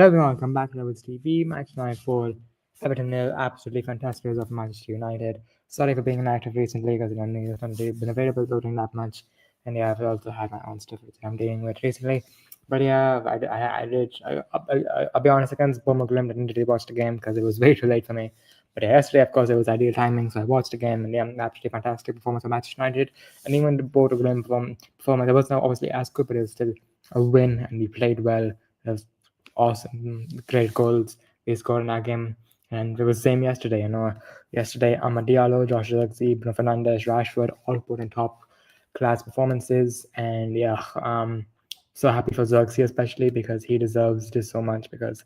Hello everyone, welcome back to Levels TV. Match night for Everton nil. Absolutely fantastic result of Manchester United. Sorry for being inactive recently because I've been available during that match, and yeah, I've also had my own stuff which I'm dealing with recently. But yeah, I did. I'll be honest, against Bournemouth, I didn't really watch the game because it was way too late for me. But yeah, yesterday, of course, it was ideal timing, so I watched the game, and yeah, absolutely fantastic performance of Manchester United. And even the Bournemouth performance, it wasn't obviously as good, but it was still a win, and we played well. It was awesome, great goals we scored in that game. And it was the same yesterday. Yesterday, Amad Diallo, Josh Zirkzee, Bruno Fernandes, Rashford all put in top class performances. And yeah, so happy for Zirkzee especially because he deserves this so much. Because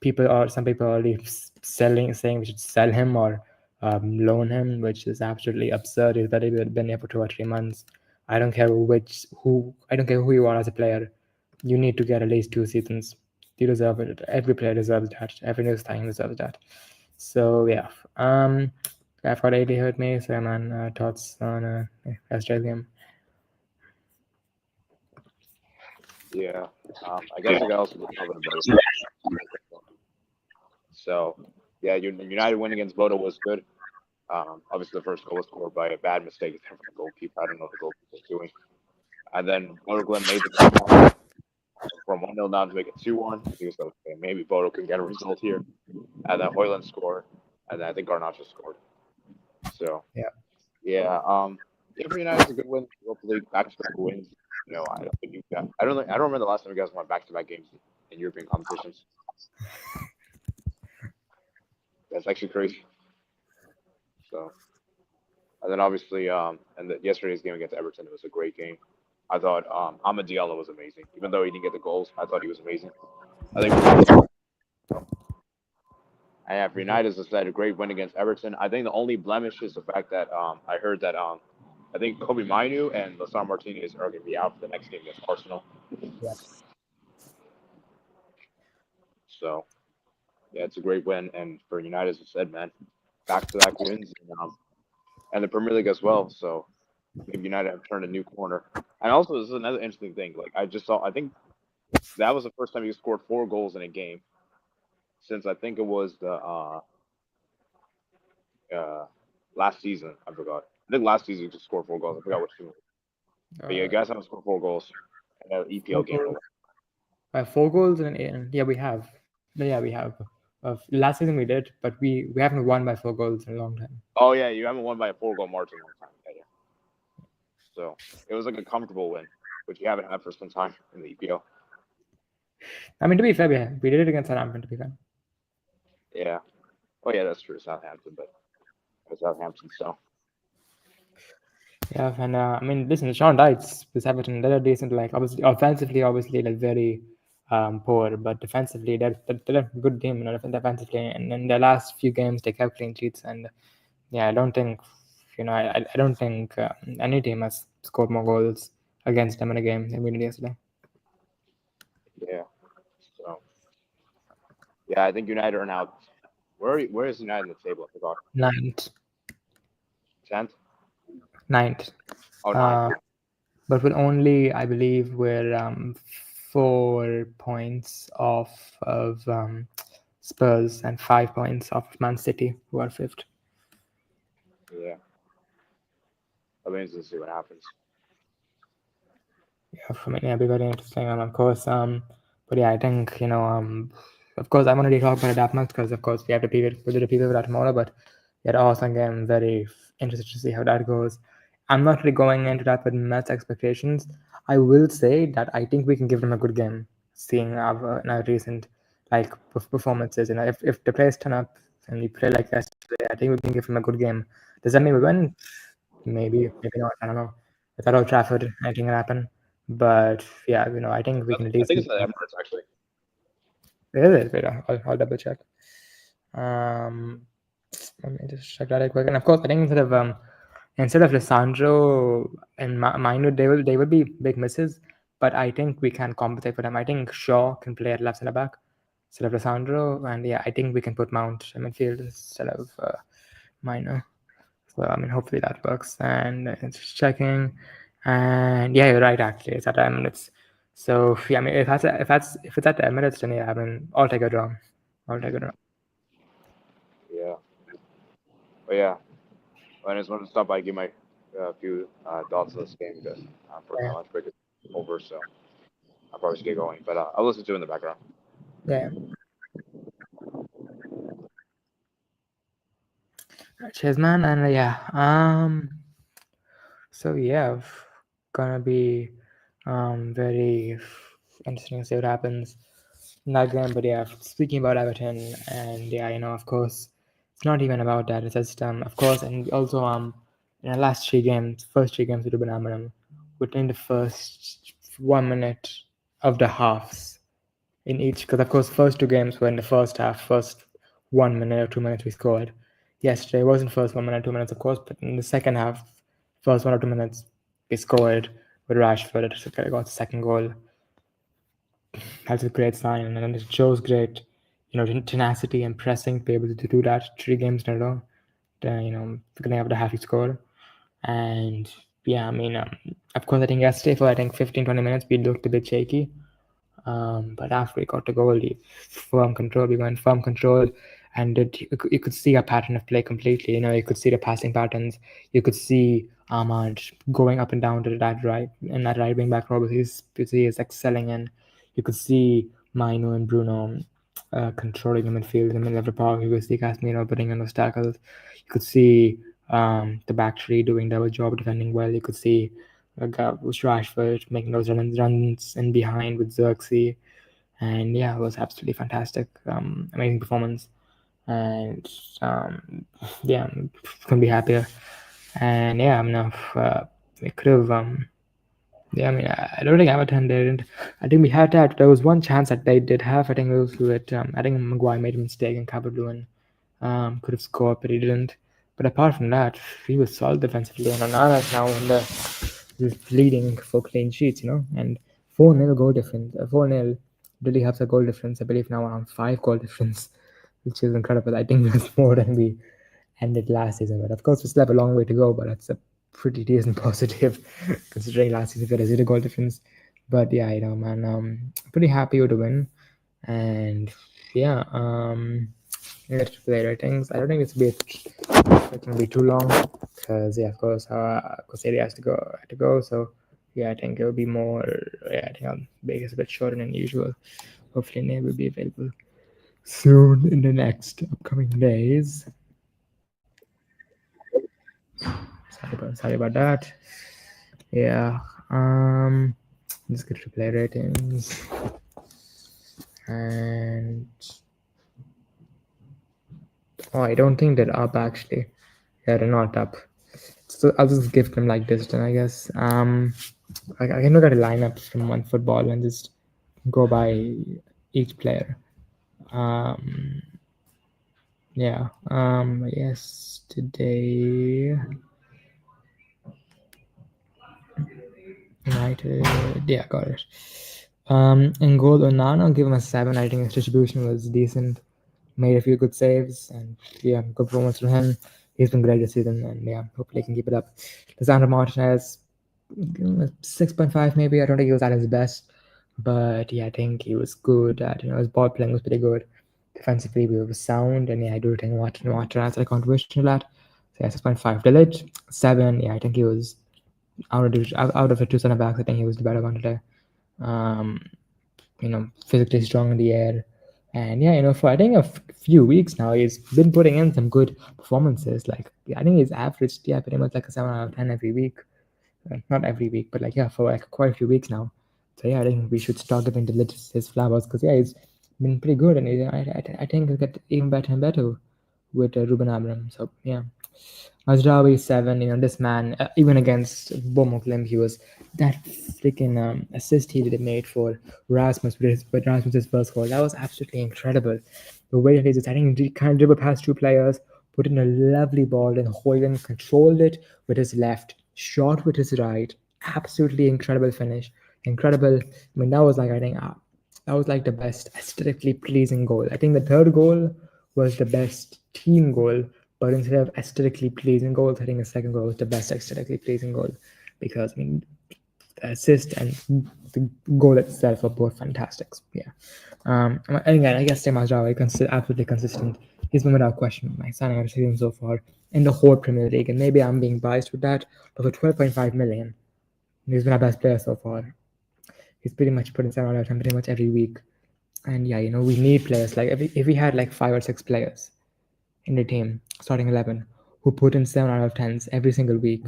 some people are already saying we should sell him or loan him, which is absolutely absurd. He's already been here for 2 or 3 months. I don't care I don't care who you are as a player. You need to get at least 2 seasons. You deserve it. Every player deserves that. Every news time deserves that. So yeah, I've got 80 hurt me. So man, thoughts on yesterday's game? Yeah, I guess I could also just cover both. So, yeah, United win against Bodo was good. Obviously, the first goal was scored by a bad mistake from the goalkeeper. I don't know what the goalkeeper was doing. And then Bodo Glen made the comeback from 1-0 down to make it 2-1. He was like, okay, maybe Bodo can get a result here. And then Hoyland scored. And then I think Garnacho scored. So, yeah, for United, it's a good win. Hopefully, back-to-back wins. I don't think I don't remember the last time you guys won back-to-back games in European competitions. That's actually crazy. So, and then obviously, yesterday's game against Everton, it was a great game. I thought Amad Diallo was amazing. Even though he didn't get the goals, I thought he was amazing. I think for United, as I said, a great win against Everton. I think the only blemish is the fact that I heard that I think Kobe Mainu and Lassana Martinez are going to be out for the next game against Arsenal. Yes. So, yeah, it's a great win. And for United, as I said, man, back-to-back wins and the Premier League as well. So, maybe United have turned a new corner. And also, this is another interesting thing. Like, I think that was the first time he scored 4 goals in a game since I think it was the last season. I forgot. I think last season he just scored 4 goals. I forgot which team. But yeah, you guys haven't scored 4 goals in an EPL game. 4 goals and yeah, we have. Yeah, we have. Last season we did, but we haven't won by 4 goals in a long time. Oh yeah, you haven't won by a 4-goal margin in a long time. Yeah. So it was like a comfortable win, which you haven't had for some time in the EPL. I mean, to be fair, we did it against Southampton. To be fair. Yeah. Oh yeah, that's true. Southampton, but Southampton. So. Yeah, and I mean, listen, Sean Dyche with Everton, they're decent. Like obviously, offensively, obviously, like very poor, but defensively, they're a good team. Defensively, and in their last few games, they kept clean sheets, and yeah, I don't think, I don't think any team has scored more goals against them in a game than we did yesterday. Yeah. So. Yeah, I think United are now. Where is United in the table? I forgot. 9th. 10th. 9th. Oh, 9th. But we're only, I believe, we're 4 points off of Spurs and 5 points off Man City, who are 5th. Yeah. Amazing to see what happens. Yeah, for me, it'll be very interesting. Of course, but yeah, I think of course, I want to talk about it that much because, of course, we have to repeat it tomorrow. But yeah, the awesome game. Very interested to see how that goes. I'm not really going into that with much expectations. I will say that I think we can give them a good game, seeing our recent performances. If the players turn up and we play like yesterday, I think we can give them a good game. Does that mean we win? Maybe not. I don't know. It's at Old Trafford. Anything can happen. But yeah, I think we can at least. I think it's the Emirates actually. Is it? Wait, I'll double check. Let me just check that real quick. And of course, I think instead of Lissandro and Mainu, they will be big misses. But I think we can compensate for them. I think Shaw can play at left center back instead of Lissandro, and yeah, I think we can put Mount in midfield instead of Mainu. So I mean, hopefully that works. And it's checking. And yeah, you're right. Actually, it's at 10 minutes. So yeah, I mean, if it's at the Emirates, then yeah, I mean, I'll take a draw. I'll take a draw. Yeah, but yeah, I just want to stop by, give my few thoughts on this game because for my Yeah, lunch break is over, so I'll probably just get going. But I'll listen to it in the background. yeah. Cheers, man, and yeah. So yeah, gonna be very interesting to see what happens in that game. But yeah, speaking about Everton, and yeah, of course, it's not even about that. It's just of course, and also in the last three games, first three games with Ruben Amorim, within the first 1 minute of the halves in each, because of course first two games were in the first half, first 1 minute or 2 minutes we scored. Yesterday wasn't first 1 minute, 2 minutes of course, but in the second half, first 1 or 2 minutes we scored with Rashford. It got the second goal. That's a great sign, and it shows great, tenacity and pressing to be able to do that 3 games in a row. Beginning of the half you score, and yeah, I mean, of course, I think yesterday for 15-20 minutes we looked a bit shaky. But after we got the goal, firm control. We went firm control, and you could see a pattern of play completely. You could see the passing patterns. You could see Ahmad going up and down to that right, and that right wing back role. He's excelling in. You could see Mino and Bruno controlling the midfield in the middle of the park. You could see Casemiro putting in those tackles. You could see the back three doing their job defending well. You could see Rashford making those runs in behind with Xerxes. And yeah, it was absolutely fantastic. Amazing performance. And yeah, couldn't be happier. And yeah, I mean, we could have. Yeah, I mean, I don't think Everton didn't. I think we had that. There was one chance that they did have. I think it was with. I think Maguire made a mistake and Calvert-Lewin could have scored, but he didn't. But apart from that, he was solid defensively. And Onana's now in the leading for clean sheets, and 4-0 goal difference. 4-0 really helps a goal difference. I believe now around 5 goal difference, which is incredible. I think that's more than we ended last season. But of course, we still have a long way to go, but that's a pretty decent positive considering last season we had a 0 goal difference. But yeah, man, pretty happy with the win. And yeah, let's play ratings. I don't think it's gonna be too long because yeah, of course, area has to go. So yeah, I think it'll be more. Yeah, I think I'll make it a bit shorter than usual. Hopefully, Nate will be available soon in the next upcoming days. Sorry about that. Yeah. Let's get to play ratings and I don't think they're up actually. Yeah, they're not up. So I'll just give them like this then I guess. I can look at a lineup from OneFootball and just go by each player. Um, yeah. Yesterday United. Yeah, got it. In goal, Onana, I'll give him a 7. I think his distribution was decent. Made a few good saves, and yeah, good performance from him. He's been great this season, and yeah, hopefully he can keep it up. Lisandro Martinez, 6.5 maybe. I don't think he was at his best, but yeah, I think he was good. At his ball playing was pretty good. Defensively, we were sound, and yeah, I do think Martinez had a contribution to that. So yeah, 6.5. Delic, 7. Yeah, I think he was out of the two center backs. I think he was the better one today. Um, physically strong in the air. And yeah, for I think few weeks now, he's been putting in some good performances. Like I think he's averaged pretty much like a 7 out of 10 every week. Not every week, but like yeah, for like quite a few weeks now. So yeah, I think we should start giving the his flowers because yeah, he's been pretty good, and I think he'll get even better and better with Ruben Amorim. So yeah, Mazraoui 7. This man, even against Bomoklim, he was that freaking assist he did made for Rasmus with Rasmus's first goal. That was absolutely incredible. The way that he's attacking, he kind of dribble past two players, put in a lovely ball, and Hoyland controlled it with his left, shot with his right. Absolutely incredible finish. Incredible. I mean, that was like I think that was like the best aesthetically pleasing goal. I think the third goal was the best team goal, but instead of aesthetically pleasing goals, I think the second goal was the best aesthetically pleasing goal because I mean the assist and the goal itself are both fantastic. Yeah. And again, I guess Tim Mazraoui absolutely consistent. He's been without question my signing of the season so far in the whole Premier League, and maybe I'm being biased with that, but for 12.5 million, he's been our best player so far. He's pretty much putting 7 out of 10 pretty much every week. And yeah, we need players like if we had like 5 or 6 players in the team, starting 11, who put in 7 out of 10s every single week,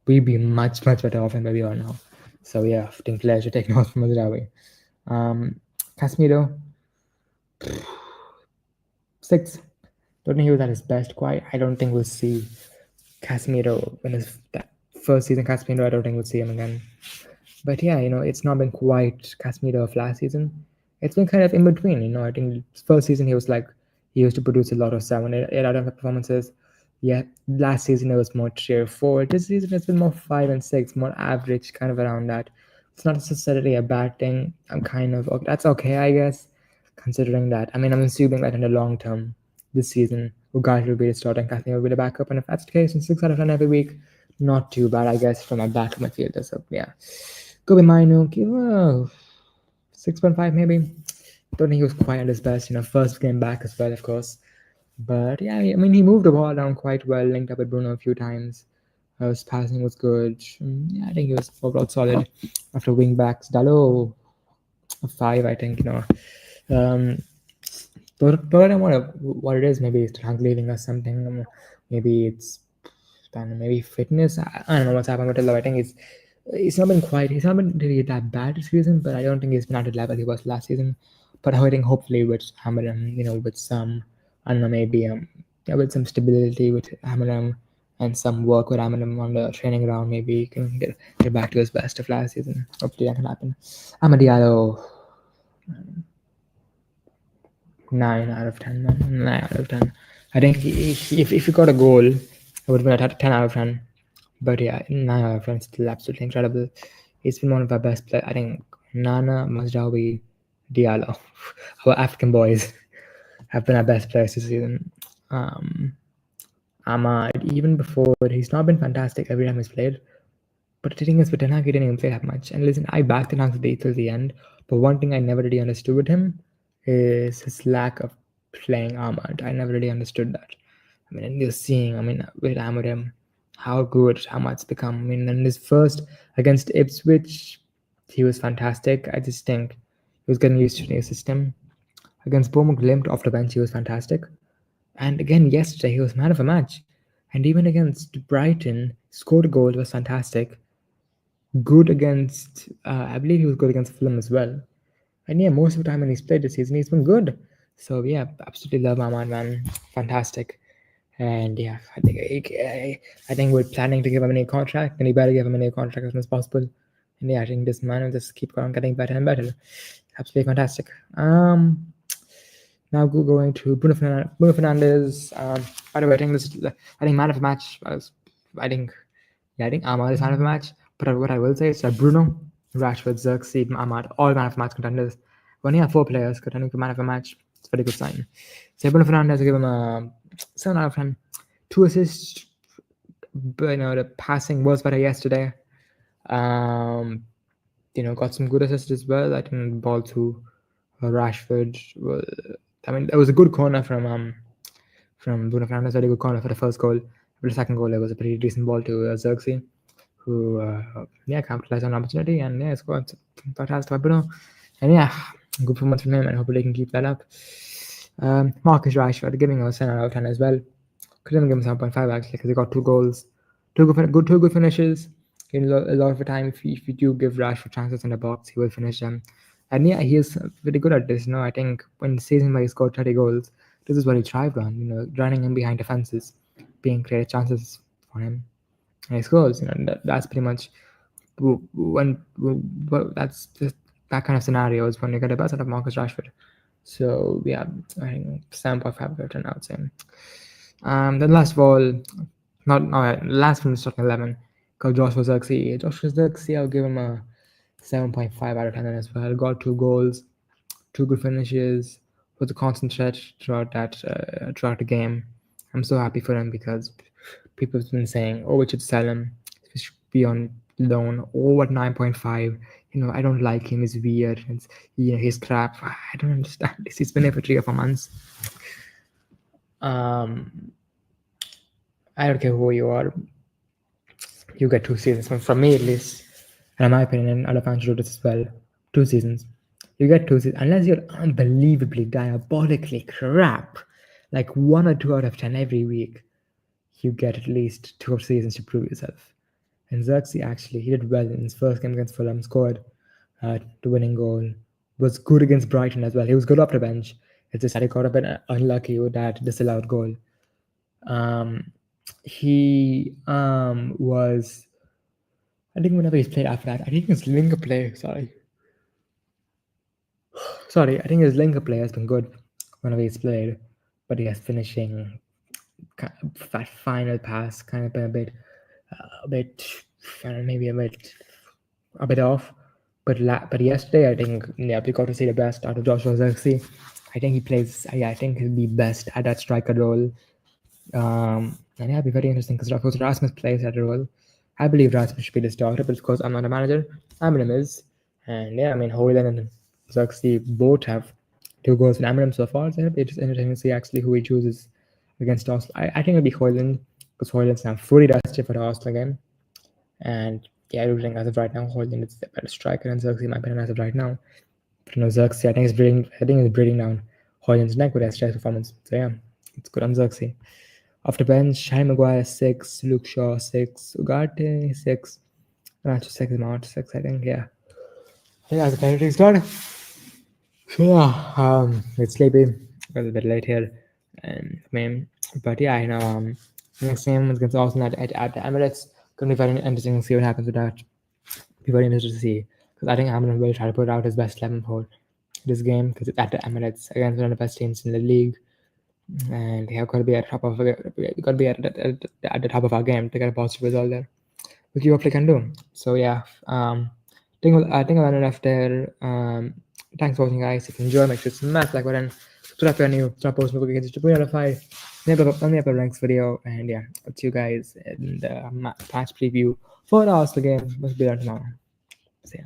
we'd be much better off than where we are now. So yeah, I think players should take notes from Mazraoui. Casemiro, 6. Don't think he was at his best quite. I don't think we'll see Casemiro in his that first season. Casemiro, I don't think we'll see him again. But yeah, it's not been quite Casemiro of last season. It's been kind of in between. I think first season he used to produce a lot of 7, 8 out of performances. Yeah, last season it was more tier 4. This season it's been more 5 and 6, more average, kind of around that. It's not necessarily a bad thing. I'm kind of that's okay, I guess, considering that. I mean, I'm assuming that in the long term, this season, Ugarte will be the starting, Casemiro will be the backup, and if that's the case, in 6 out of 10 every week, not too bad, I guess, from my backup midfielder. So yeah. Kobe Mainu, give 6.5 maybe. Don't think he was quite at his best, first game back as well, of course. But yeah, I mean, he moved the ball around quite well, linked up with Bruno a few times. His passing was good. Yeah, I think he was overall solid. After wing backs, Dalo, a 5, I think, but I wonder what it is. Maybe it's trunk leaving or something. Maybe it's, I don't know, maybe fitness. I don't know what's happened with Dalo. I think he's not been really that bad this season, but I don't think he's been at the level he was last season. But I think hopefully with Amarim, with some, I don't know, maybe yeah, with some stability with Amarim and some work with Amarim on the training ground, maybe he can get back to his best of last season. Hopefully that can happen. Amadiallo, 9 out of 10, man. 9 out of 10. I think if he got a goal, it would have been a 10 out of 10. But yeah, 9 out of 10 is still absolutely incredible. He's been one of our best players. I think Nana, Mazraoui, Diallo, our African boys, have been our best players this season. Ahmad, even before, he's not been fantastic every time he's played. But the thing is, with Ten Hag, he didn't even play that much. And listen, I backed Ten Hag till the end. But one thing I never really understood with him is his lack of playing Ahmad. I never really understood that. I mean, and you're seeing, with Amorim, how good Ahmad's become. I mean, in his first against Ipswich, he was fantastic. I just think he was getting used to the new system. Against Bournemouth, limped off the bench, he was fantastic. And again, yesterday, he was man of a match. And even against Brighton, scored a goal, was fantastic. Good against, I believe he was good against Fulham as well. And yeah, most of the time when he's played this season, he's been good. So yeah, absolutely love Ahmad, man. Fantastic. And yeah, I think we're planning to give him a new contract, and he better give him a new contract as soon as possible. And yeah, I think this man will just keep on getting better and better. Absolutely fantastic. Now going to Bruno Fernandes. By the way, I think man of the match. I think Ahmad is man of the match. But what I will say is that Bruno, Rashford, Xerxes, Ahmad, all man of the match contenders. When you have 4 players contending for man of the match, it's a very good sign. So Bruno Fernandes, I give him a 7 out of 10. 2 assists. But the passing was better yesterday. Got some good assists as well. I think the ball to Rashford. It was a good corner from Bruno Fernandes. Very good corner for the first goal. For the second goal, it was a pretty decent ball to Xerxes, who capitalized on an opportunity, and yeah, scored. Fantastic by Bruno. And yeah, good performance from him, and hopefully he can keep that up. Marcus Rashford, giving us 10 out of 10 as well. Couldn't give him 7.5 actually, because he got 2 goals, two good finishes. A lot of the time, if you do give Rashford chances in the box, he will finish them. And yeah, he is pretty good at this. I think when the season where he scored 30 goals, this is what he thrived on. Running in behind defenses, being created chances for him, and he scores. That's pretty much that's just that kind of scenario is when you get the best out of Marcus Rashford. So yeah, I think 7.5 out of 10, I would say. Then last of all, last from the starting 11, called Joshua Xerxes. Joshua Xerxes, I'll give him a 7.5 out of 10 as well. Got 2 goals, 2 good finishes, was a constant threat throughout the game. I'm so happy for him because people have been saying, "Oh, we should sell him. He should be on loan over 9.5. I don't like him. He's weird. He's crap. I don't understand this. He's been here for 3 or 4 months. Um, I don't care who you are. You get 2 seasons from me at least. And in my opinion, other fans should do this as well. 2 seasons. You get 2 seasons unless you're unbelievably diabolically crap, like 1 or 2 out of 10 every week. You get at least 2 seasons to prove yourself. And Xerxes actually he did well in his first game against Fulham, scored the winning goal, was good against Brighton as well. He was good off the bench. It's just that he got a bit unlucky with that disallowed goal. Um, he was I think whenever he's played after that, I think his linker play. Sorry, I think his linker play has been good whenever he's played, but he has finishing that final pass kind of been a bit, maybe a bit off. But yesterday, I think we got to see the best out of Joshua Xerxes. I think he plays. Yeah, I think he'll be best at that striker role. And yeah, it'll be very interesting because Rasmus plays that role. I believe Rasmus should be the starter, but of course, I'm not a manager. Eminem is. And yeah, I mean, Hoyland and Xerxes both have 2 goals with Eminem so far. So it'll be just interesting to see actually who he chooses against Arsenal. I think it'll be Hoyland because Hoyland's now fully rested for the Arsenal game. And yeah, I think as of right now, Hoyland is the better striker than Xerxes, in my opinion, as of right now. But Xerxes, I think he's breathing down Hoyland's neck with that stress performance. So yeah, it's good on Xerxes. Off the bench, Harry Maguire 6, Luke Shaw 6, Ugarte 6, Nacho 6, Mount 6, I think, yeah. Yeah, the penalty started. So yeah, it's sleepy. It was a bit late here. But yeah, next game is against Arsenal at the Emirates. Gonna be very interesting to see what happens with that. Be very interested to see because I think Emirates will try to put out his best 11 for this game because it's at the Emirates against one of the best teams in the league. And we have got to be at the top of at the top of our game to get a positive result there, which you hopefully can do. So yeah, I think I'll end it off there. Thanks for watching, guys. If you enjoy, make sure to smash like button, subscribe if you're new, start posting notifications to be notified. Let me up a ranks video, and yeah, I'll see you guys in the match preview for the Arsenal game. Must be there tomorrow. See ya.